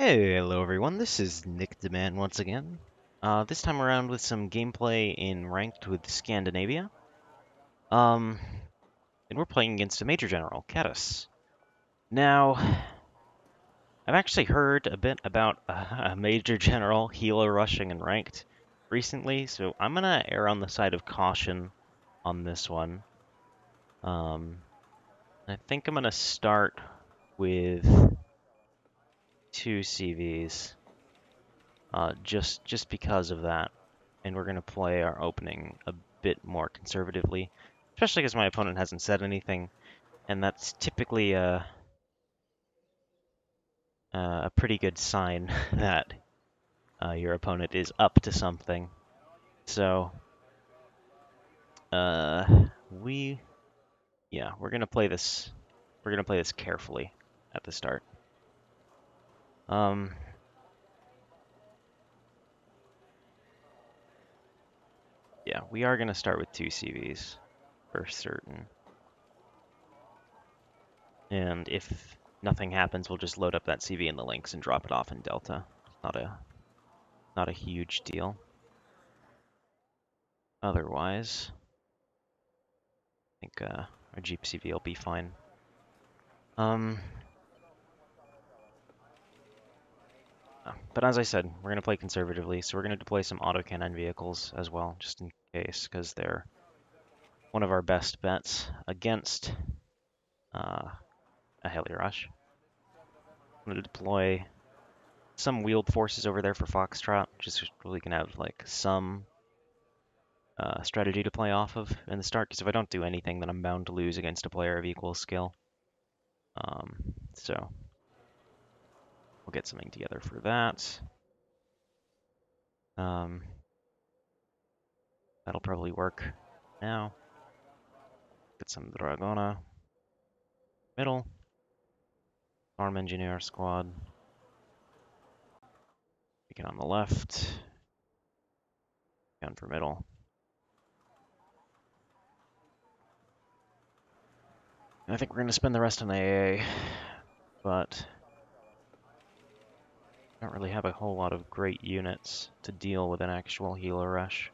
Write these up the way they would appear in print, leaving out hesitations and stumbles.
Hey, hello everyone, this is Nick Demand once again. This time around with some gameplay in Ranked with Scandinavia. Um, and we're playing against a Major General, Catus. Now, I've actually heard a bit about a Major General healer rushing in Ranked recently, so I'm gonna err on the side of caution on this one. I think I'm gonna start with 2 CVs, just because of that. And we're going to play our opening a bit more conservatively, especially because my opponent hasn't said anything, and that's typically a pretty good sign that your opponent is up to something. So, we're going to play this. We're going to play this carefully at the start. Um, yeah, we are going to start with 2 CVs for certain. And if nothing happens, we'll just load up that CV in the links and drop it off in Delta. Not a huge deal. Otherwise, I think our Jeep CV will be fine. But as I said, we're going to play conservatively, so we're going to deploy some autocannon vehicles as well, just in case, because they're one of our best bets against a heli rush. I'm going to deploy some wheeled forces over there for Foxtrot, just really going to have like some strategy to play off of in the start, because if I don't do anything, then I'm bound to lose against a player of equal skill. So we'll get something together for that. That'll probably work now. Get some Dragona. Middle. Farm Engineer Squad. We get on the left. Down for middle. I think we're going to spend the rest on AA, but I don't really have a whole lot of great units to deal with an actual healer rush.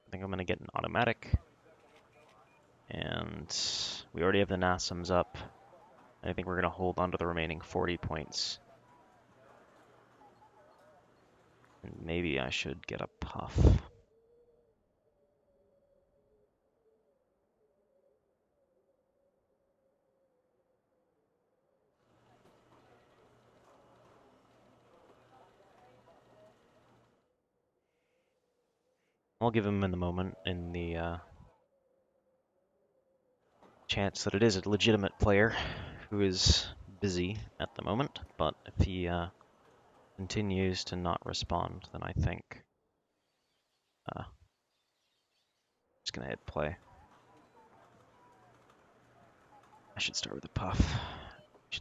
I think I'm going to get an automatic. And we already have the NASMs up. I think we're going to hold on to the remaining 40 points. And maybe I should get a puff. I'll give him in the moment in the chance that it is a legitimate player who is busy at the moment, but if he continues to not respond, then I think I'm just gonna hit play. I should start with a puff. I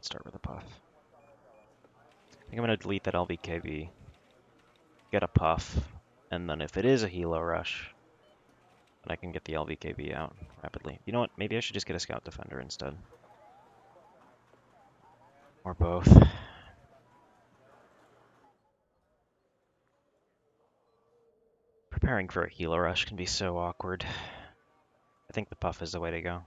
think I'm gonna delete that LVKV, get a puff, and then if it is a helo rush, then I can get the LVKV out rapidly. You know what? Maybe I should just get a scout defender instead. Or both. Preparing for a helo rush can be so awkward. I think the puff is the way to go.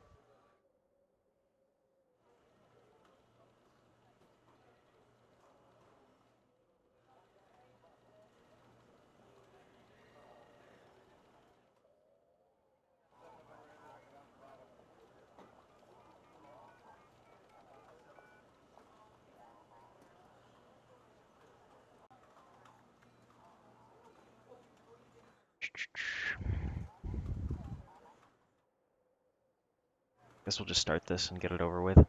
Guess we'll just start this and get it over with.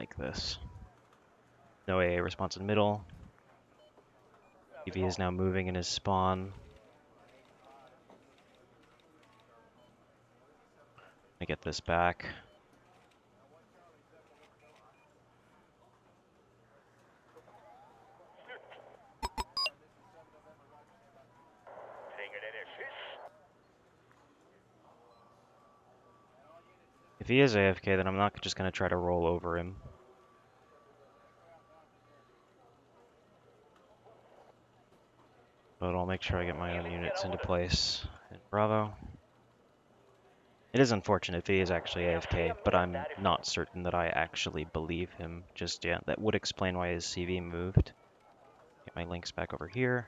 like this. No AA response in middle. TV is now moving in his spawn. Let me get this back. If he is AFK, then I'm not just going to try to roll over him. But I'll make sure I get my own units into place in Bravo. It is unfortunate if he is actually AFK, but I'm not certain that I actually believe him just yet. That would explain why his CV moved. Get my links back over here.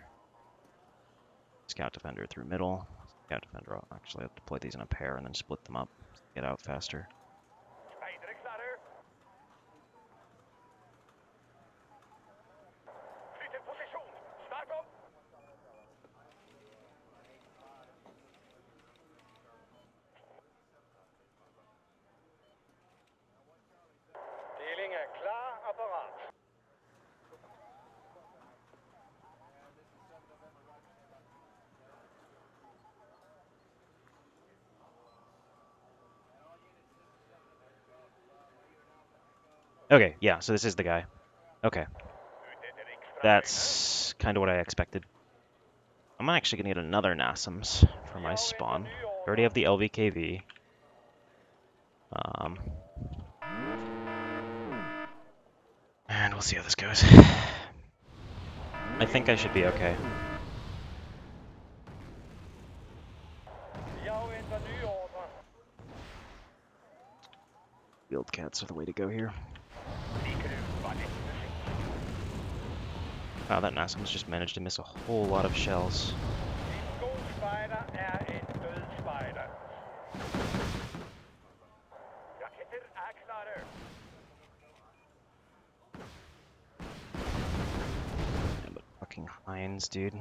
Scout Defender through middle. Scout Defender, I'll actually have to deploy these in a pair and then split them up. Get out faster. Okay, yeah, so this is the guy. Okay. That's kind of what I expected. I'm actually going to get another NASMs for my spawn. I already have the LVKV. And we'll see how this goes. I think I should be okay. Field cats are the way to go here. Wow, that NASM's just managed to miss a whole lot of shells. Yeah, but fucking Heinz, dude.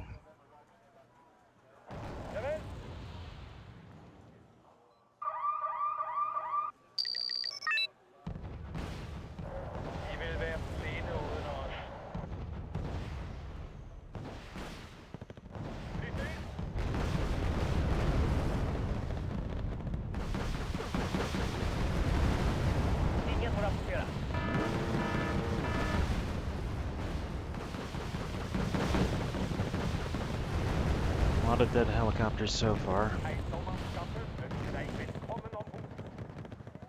A lot of dead helicopters so far.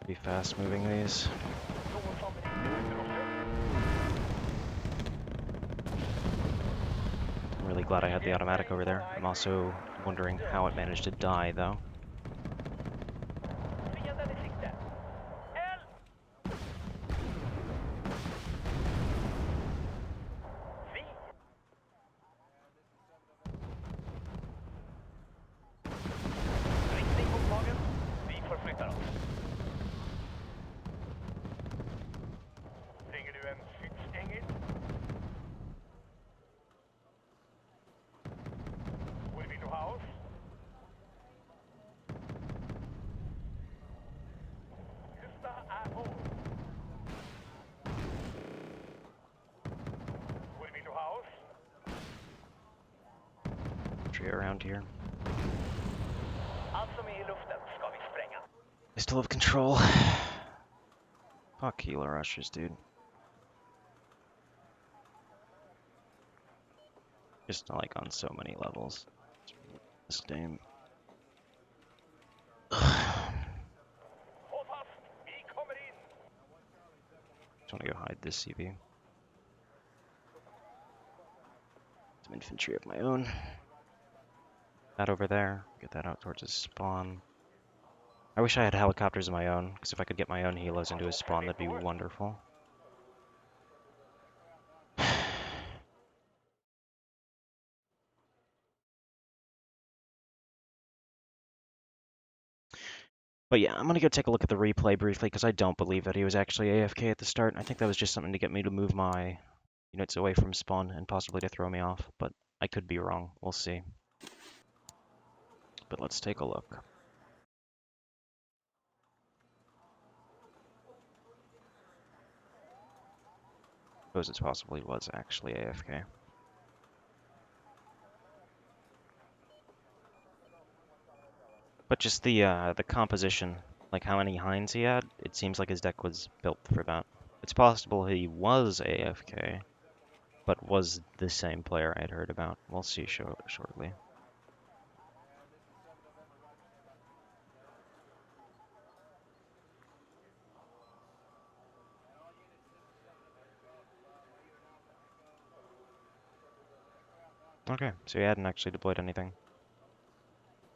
Be fast moving these. I'm really glad I had the automatic over there. I'm also wondering how it managed to die, though. Around here. I still have control. Fuck healer rushers, dude. Just like on so many levels. This game. Just want to go hide this CV. Some infantry of my own. That over there. Get that out towards his spawn. I wish I had helicopters of my own, because if I could get my own helos into his spawn, that'd be wonderful. But yeah, I'm gonna go take a look at the replay briefly, because I don't believe that he was actually AFK at the start. I think that was just something to get me to move my units away from spawn and possibly to throw me off, but I could be wrong. We'll see. But let's take a look. suppose it's possible he was actually AFK. But just the composition, like how many hinds he had, it seems like his deck was built for that. It's possible he was AFK, but was the same player I'd heard about. We'll see shortly. Okay, so he hadn't actually deployed anything.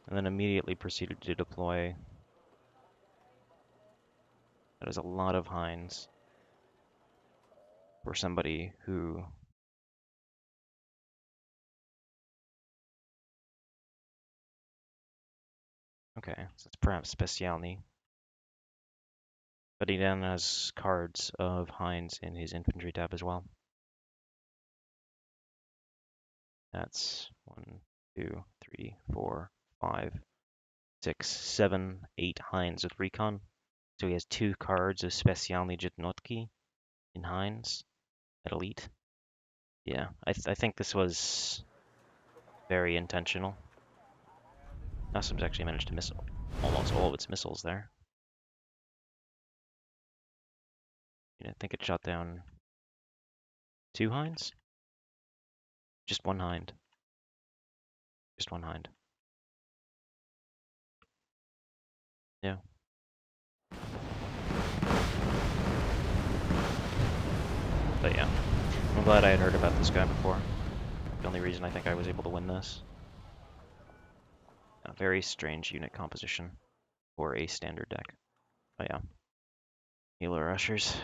And then immediately proceeded to deploy. That is a lot of hinds for somebody who... Okay, so it's perhaps Specialny. But he then has cards of hinds in his infantry tab as well. That's 1, 2, 3, 4, 5, 6, 7, 8 hinds with recon. So he has 2 cards of Specialny Jednotki in hinds at elite. Yeah, I think this was very intentional. Nassim's actually managed to miss almost all of its missiles there. I think it shot down 2 hinds? Just 1 hind. Just 1 hind. Yeah. But yeah, I'm glad I had heard about this guy before. The only reason I think I was able to win this. A very strange unit composition for a standard deck. But yeah. Healer rushers.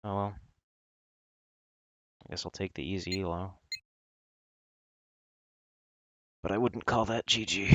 Oh well. I guess I'll take the easy elo. But I wouldn't call that GG.